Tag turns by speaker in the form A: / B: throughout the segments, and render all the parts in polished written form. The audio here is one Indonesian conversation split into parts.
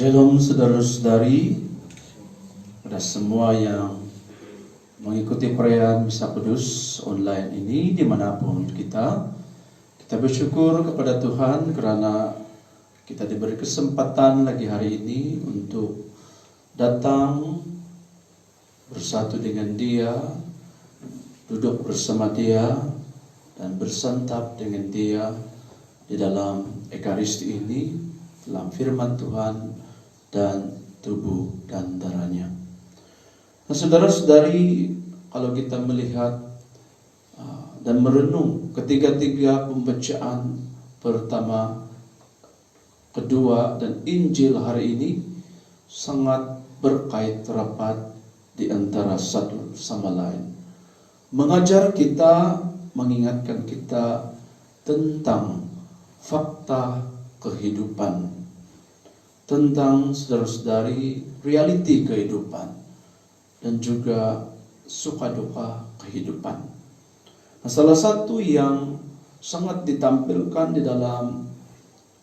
A: Shalom saudara-saudari, pada semua yang mengikuti perayaan Misa Kudus online ini dimanapun kita bersyukur kepada Tuhan karena kita diberi kesempatan lagi hari ini untuk datang bersatu dengan Dia, duduk bersama Dia, dan bersantap dengan Dia di dalam Ekaristi ini, dalam firman Tuhan dan tubuh dan darahnya. Nah, saudara-saudari, kalau kita melihat dan merenung ketiga-tiga pembacaan pertama, kedua, dan Injil hari ini sangat berkait rapat di antara satu sama lain. Mengajar kita, mengingatkan kita tentang fakta kehidupan, tentang saudara-saudari realiti kehidupan, dan juga suka duka kehidupan. Nah, salah satu yang sangat ditampilkan di dalam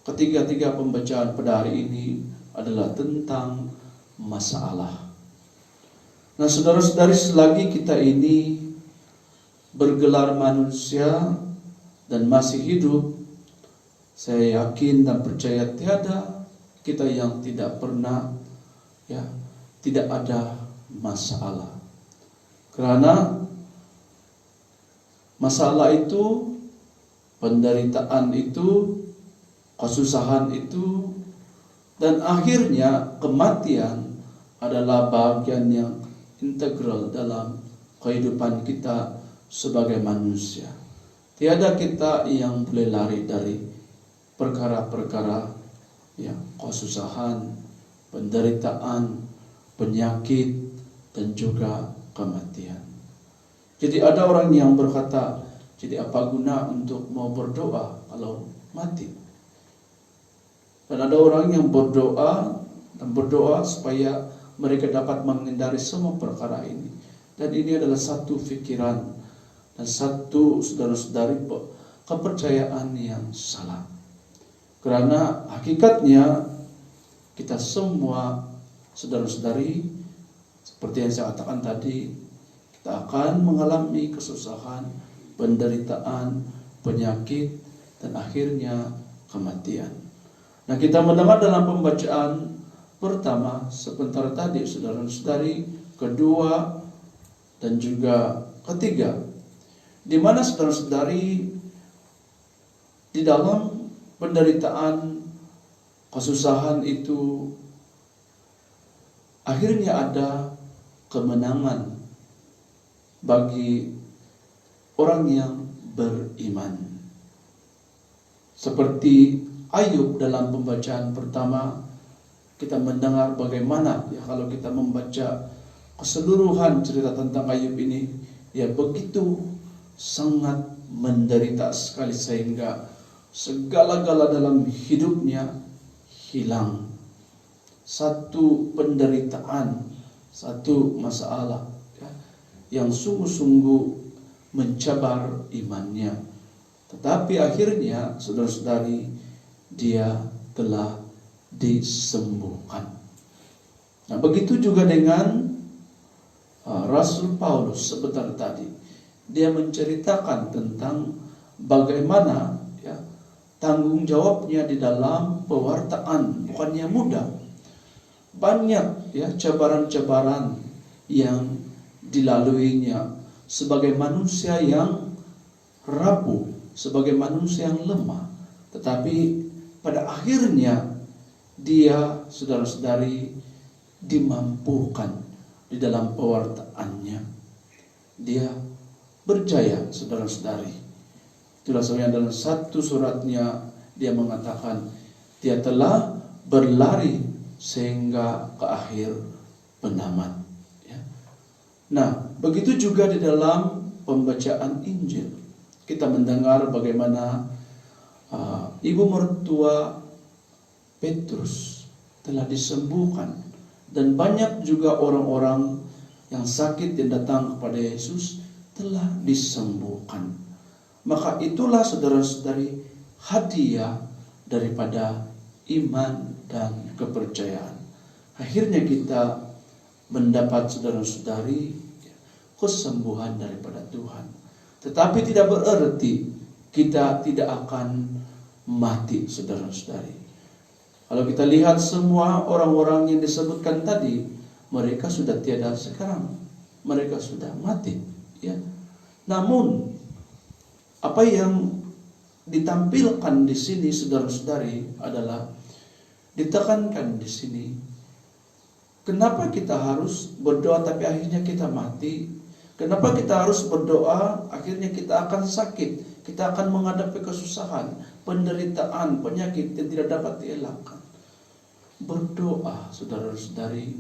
A: ketiga-tiga pembacaan pada hari ini adalah tentang masalah. Nah, saudara-saudari, selagi kita ini bergelar manusia dan masih hidup, saya yakin dan percaya tiada kita yang tidak pernah tidak ada masalah. Karena masalah itu, penderitaan itu, kesusahan itu, dan akhirnya kematian adalah bagian yang integral dalam kehidupan kita sebagai manusia. Tiada kita yang boleh lari dari perkara-perkara kesusahan, penderitaan, penyakit, dan juga kematian. Jadi ada orang yang berkata, jadi apa guna untuk mau berdoa kalau mati? Dan ada orang yang berdoa supaya mereka dapat menghindari semua perkara ini. Dan ini adalah satu pikiran dan satu saudara-saudari kepercayaan yang salah. Karena hakikatnya kita semua saudara-saudari, seperti yang saya katakan tadi, kita akan mengalami kesusahan, penderitaan, penyakit, dan akhirnya kematian. Nah, kita mendengar dalam pembacaan pertama sebentar tadi, saudara-saudari, kedua, dan juga ketiga, di mana saudara-saudari di dalam penderitaan, kesusahan itu akhirnya ada kemenangan bagi orang yang beriman. Seperti Ayub dalam pembacaan pertama, kita mendengar bagaimana kalau kita membaca keseluruhan cerita tentang Ayub ini, begitu sangat menderita sekali sehingga segala-gala dalam hidupnya hilang. Satu penderitaan, satu masalah yang sungguh-sungguh mencabar imannya. Tetapi akhirnya, saudara-saudari, dia telah disembuhkan. Nah, begitu juga dengan Rasul Paulus sebentar tadi. Dia menceritakan tentang bagaimana tanggung jawabnya di dalam pewartaan, bukannya mudah. Banyak cabaran-cabaran yang dilaluinya sebagai manusia yang rapuh, sebagai manusia yang lemah. Tetapi pada akhirnya dia, saudara-saudari, dimampukan di dalam pewartaannya. Dia berjaya, saudara-saudari. Itulah sebabnya dalam satu suratnya dia mengatakan dia telah berlari sehingga ke akhir penamat. Nah, begitu juga di dalam pembacaan Injil. Kita mendengar bagaimana ibu mertua Petrus telah disembuhkan. Dan banyak juga orang-orang yang sakit yang datang kepada Yesus telah disembuhkan. Maka itulah saudara-saudari hadiah daripada iman dan kepercayaan. Akhirnya kita mendapat saudara-saudari kesembuhan daripada Tuhan. Tetapi tidak berarti kita tidak akan mati, saudara-saudari. Kalau kita lihat semua orang-orang yang disebutkan tadi, mereka sudah tiada sekarang. Mereka sudah mati, ya. Namun apa yang ditampilkan di sini, saudara-saudari, adalah ditekankan di sini. Kenapa kita harus berdoa tapi akhirnya kita mati? Kenapa kita harus berdoa akhirnya kita akan sakit? Kita akan menghadapi kesusahan, penderitaan, penyakit yang tidak dapat dielakkan. Berdoa, saudara-saudari,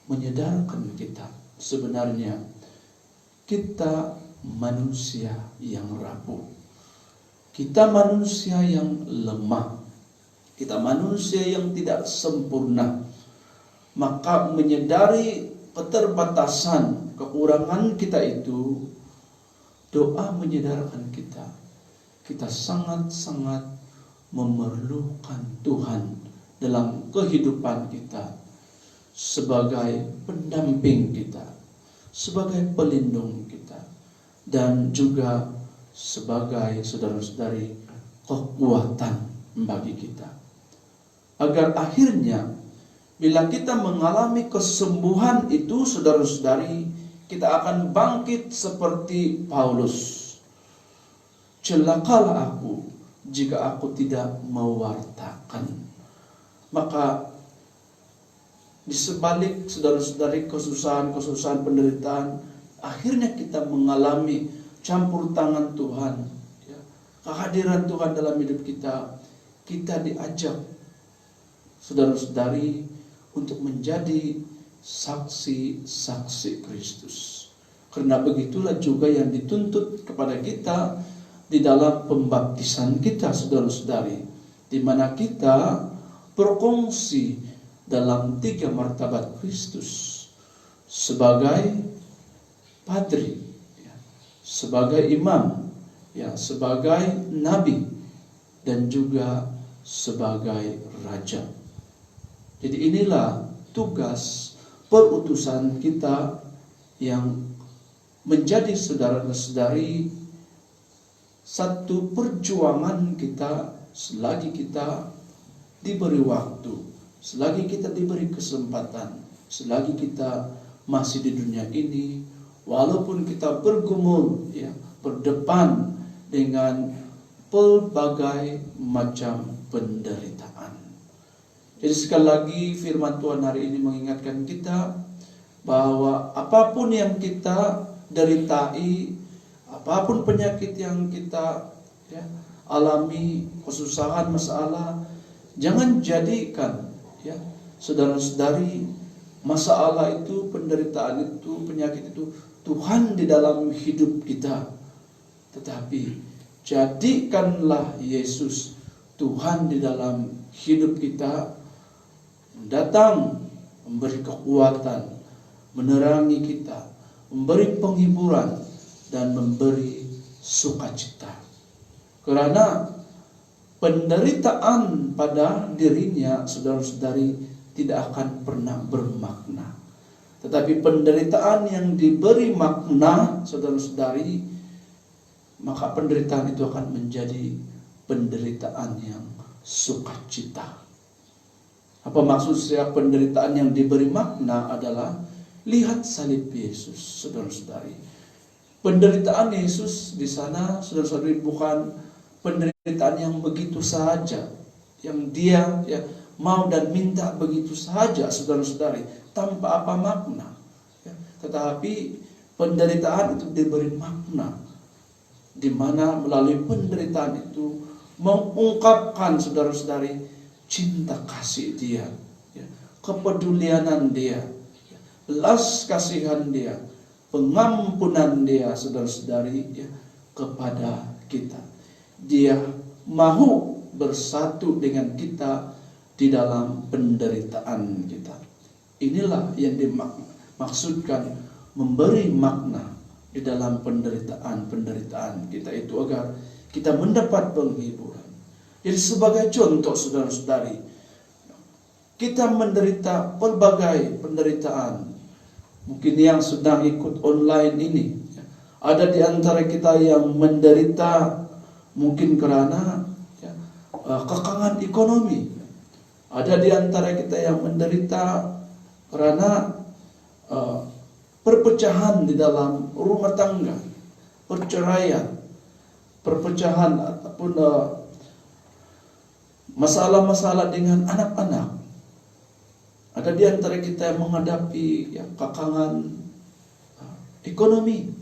A: menyadarkan kita sebenarnya kita manusia yang rapuh. Kita manusia yang lemah. Kita manusia yang tidak sempurna. Maka menyadari keterbatasan, kekurangan kita itu, doa menyadarkan kita sangat-sangat memerlukan Tuhan dalam kehidupan kita sebagai pendamping kita, sebagai pelindung kita, dan juga sebagai saudara-saudari kekuatan bagi kita. Agar akhirnya bila kita mengalami kesembuhan itu, saudara-saudari, kita akan bangkit seperti Paulus. Celakalah aku jika aku tidak mewartakan. Maka di sebalik, saudara-saudari, kesusahan penderitaan, akhirnya kita mengalami campur tangan Tuhan, ya. Kehadiran Tuhan dalam hidup kita. Kita diajak, saudara-saudari, untuk menjadi saksi-saksi Kristus. Karena begitulah juga yang dituntut kepada kita di dalam pembaptisan kita, saudara-saudari, di mana kita berkongsi dalam 3 martabat Kristus sebagai padri, ya, sebagai imam, ya, sebagai nabi, dan juga sebagai raja. Jadi inilah tugas perutusan kita yang menjadi saudara-saudari satu perjuangan kita selagi kita diberi waktu, selagi kita diberi kesempatan, selagi kita masih di dunia ini, walaupun kita bergumul, ya, berdepan dengan pelbagai macam penderitaan. Jadi sekali lagi firman Tuhan hari ini mengingatkan kita bahwa apapun yang kita deritai, apapun penyakit yang kita, ya, alami, kesusahan, masalah, jangan jadikan, ya, saudara-saudari, masalah itu, penderitaan itu, penyakit itu Tuhan di dalam hidup kita. Tetapi jadikanlah Yesus Tuhan di dalam hidup kita, datang memberi kekuatan, menerangi kita, memberi penghiburan, dan memberi sukacita. Karena penderitaan pada dirinya, saudara-saudari, tidak akan pernah bermakna. Tetapi penderitaan yang diberi makna, saudara-saudari, maka penderitaan itu akan menjadi penderitaan yang sukacita. Apa maksud saya penderitaan yang diberi makna adalah lihat salib Yesus, saudara-saudari. Penderitaan Yesus di sana, saudara-saudari, bukan penderitaan yang begitu saja, yang dia, ya, mau dan minta begitu saja, saudara-saudari, tanpa apa makna, ya. Tetapi penderitaan itu diberi makna, di mana melalui penderitaan itu mengungkapkan, saudara-saudari, cinta kasih dia, ya, kepedulianan dia, ya, belas kasihan dia, pengampunan dia, saudara-saudari, ya, kepada kita. Dia mau bersatu dengan kita di dalam penderitaan kita. Inilah yang dimaksudkan memberi makna di dalam penderitaan kita itu, agar kita mendapat penghiburan. Jadi sebagai contoh, saudara-saudari, Kita menderita pelbagai penderitaan. Mungkin yang sedang ikut online ini, ada di antara kita yang menderita mungkin karena kekangan ekonomi. Ada di antara kita yang menderita karena perpecahan di dalam rumah tangga, perceraian, perpecahan ataupun masalah-masalah dengan anak-anak. Ada di antara kita yang menghadapi kekangan ekonomi.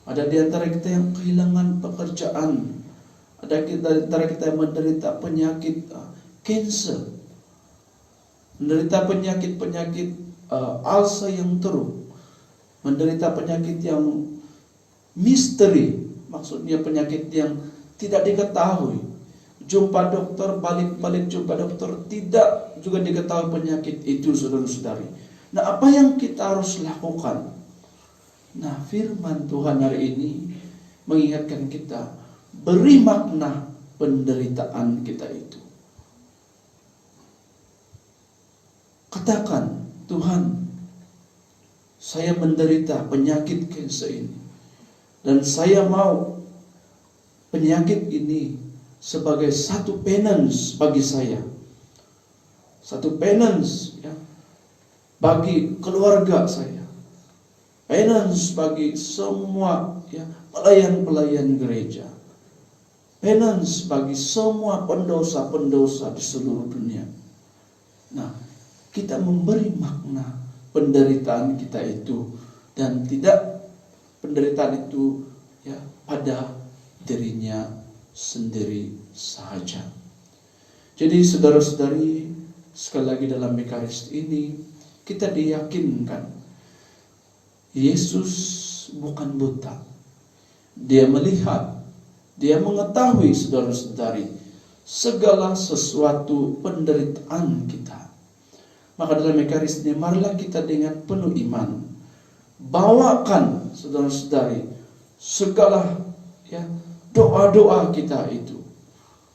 A: Ada di antara kita yang kehilangan pekerjaan. Ada di antara kita yang menderita penyakit kanser, menderita penyakit-penyakit ulcer yang teruk, menderita penyakit yang misteri, maksudnya penyakit yang tidak diketahui. Jumpa dokter, balik-balik jumpa dokter, tidak juga diketahui penyakit itu, saudara-saudari. Nah, apa yang kita harus lakukan? Nah, firman Tuhan hari ini mengingatkan kita, beri makna penderitaan kita itu. Katakan, Tuhan, saya menderita penyakit kanker ini, dan saya mau penyakit ini sebagai satu penance bagi saya, satu penance bagi keluarga saya, penance bagi semua pelayan-pelayan gereja, penance bagi semua pendosa-pendosa di seluruh dunia. Nah, kita memberi makna penderitaan kita itu, dan tidak penderitaan itu pada dirinya sendiri saja. Jadi saudara-saudari, sekali lagi dalam Eucharistia ini kita diyakinkan Yesus bukan buta. Dia melihat, dia mengetahui, saudara-saudari, segala sesuatu penderitaan kita. Maka dalam Eucharistia ini marilah kita dengan penuh iman bawakan, saudara-saudari, segala doa-doa kita itu.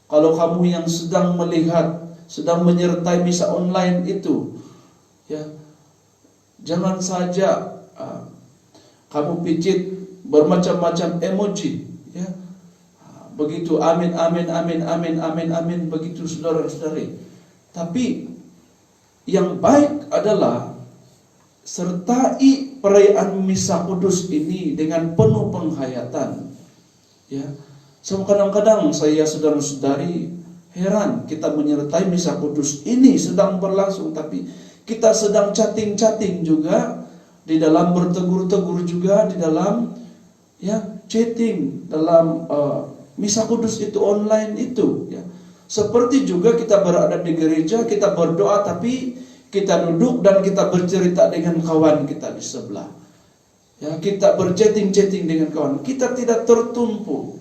A: Kalau kamu yang sedang melihat, sedang menyertai misa online itu, jangan saja kamu picit bermacam-macam emoji, begitu amin amin amin amin amin amin begitu, saudara-saudari. Tapi yang baik adalah sertai perayaan misa kudus ini dengan penuh penghayatan. So, kadang-kadang saya, saudara-saudari, heran, kita menyertai misa kudus ini sedang berlangsung, tapi kita sedang chatting-chatting juga, di dalam bertegur-tegur juga, di dalam chatting, dalam misa kudus itu online itu. Seperti juga kita berada di gereja, kita berdoa, tapi kita duduk dan kita bercerita dengan kawan kita di sebelah. Kita berchatting-chatting dengan kawan. Kita tidak tertumpu.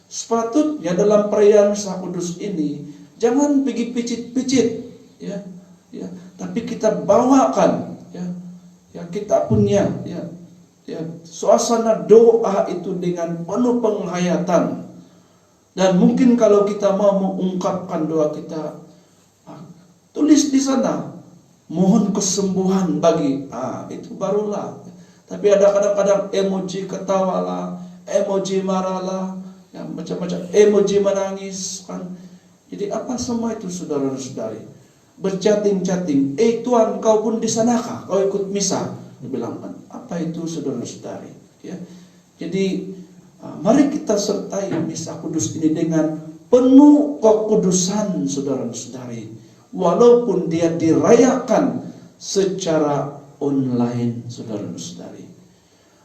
A: Sepatutnya dalam perayaan misa kudus ini jangan pergi picit-picit, tapi kita bawakan, kita punya, suasana doa itu dengan penuh penghayatan. Dan mungkin kalau kita mau mengungkapkan doa kita, tulis di sana, mohon kesembuhan bagi, itu barulah. Tapi ada kadang-kadang emoji ketawa lah, emoji marah lah, macam-macam emoji menangis kan. Jadi apa semua itu, saudara-saudari? Berchatting-chatting, Tuhan, kau pun di sanakah? Kau ikut misa? Dibilang kan, apa itu, saudara-saudari? Jadi mari kita sertai misa kudus ini dengan penuh kekudusan, saudara-saudari, walaupun dia dirayakan secara online, saudara-saudari.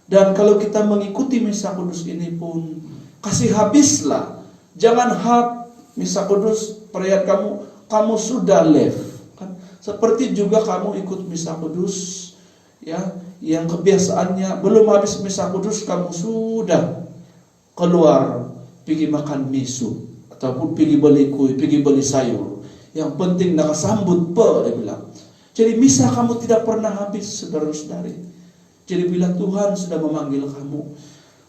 A: Dan kalau kita mengikuti misa kudus ini pun, kasih habislah. Jangan misa kudus perayaan kamu sudah left. Kan? Seperti juga kamu ikut misa kudus, yang kebiasaannya belum habis misa kudus kamu sudah keluar pergi makan misu ataupun pergi beli kue, pergi beli sayur. Yang penting nakasambut dia bilang. Jadi misa kamu tidak pernah habis, saudara-saudari. Jadi bila Tuhan sudah memanggil kamu,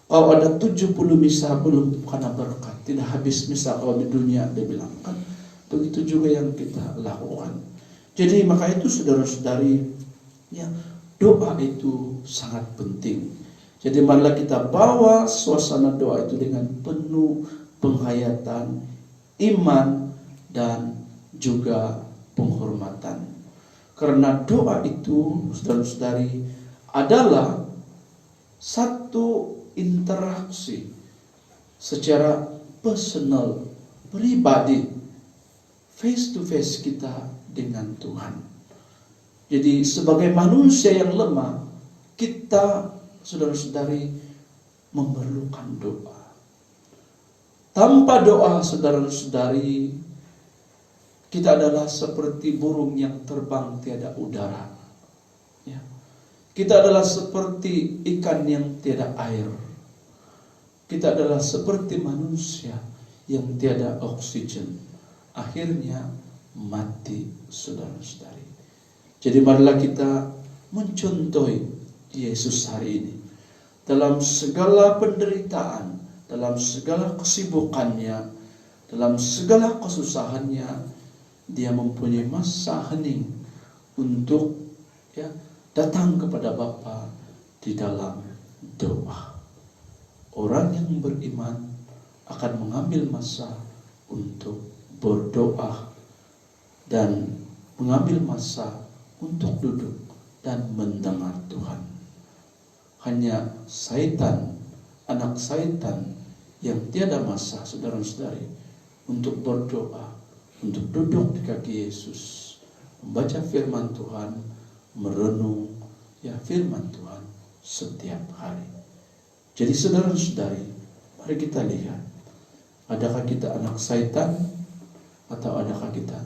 A: kau ada 70 misa belum karena berkat, tidak habis misa kau di dunia, dia bilang kan. Begitu juga yang kita lakukan. Jadi maka itu saudara-saudari, ya, doa itu sangat penting. Jadi marilah kita bawa suasana doa itu dengan penuh penghayatan, iman, dan juga penghormatan. Karena doa itu, saudara-saudari, adalah satu interaksi secara personal, pribadi, face to face kita dengan Tuhan. Jadi sebagai manusia yang lemah, kita, saudara-saudari, memerlukan doa. Tanpa doa, saudara-saudari, kita adalah seperti burung yang terbang tiada udara. Ya. Kita adalah seperti ikan yang tiada air. Kita adalah seperti manusia yang tiada oksigen. Akhirnya mati, saudara-saudari. Jadi marilah kita mencontohi Yesus hari ini. Dalam segala penderitaan, dalam segala kesibukannya, dalam segala kesusahannya, dia mempunyai masa hening untuk, ya, datang kepada Bapa di dalam doa. Orang yang beriman akan mengambil masa untuk berdoa dan mengambil masa untuk duduk dan mendengar Tuhan. Hanya Satan, anak Satan, yang tiada masa, saudara-saudari, untuk berdoa, untuk duduk di kaki Yesus, membaca firman Tuhan, merenung, ya, firman Tuhan setiap hari. Jadi saudara-saudari, mari kita lihat, adakah kita anak Satan atau adakah kita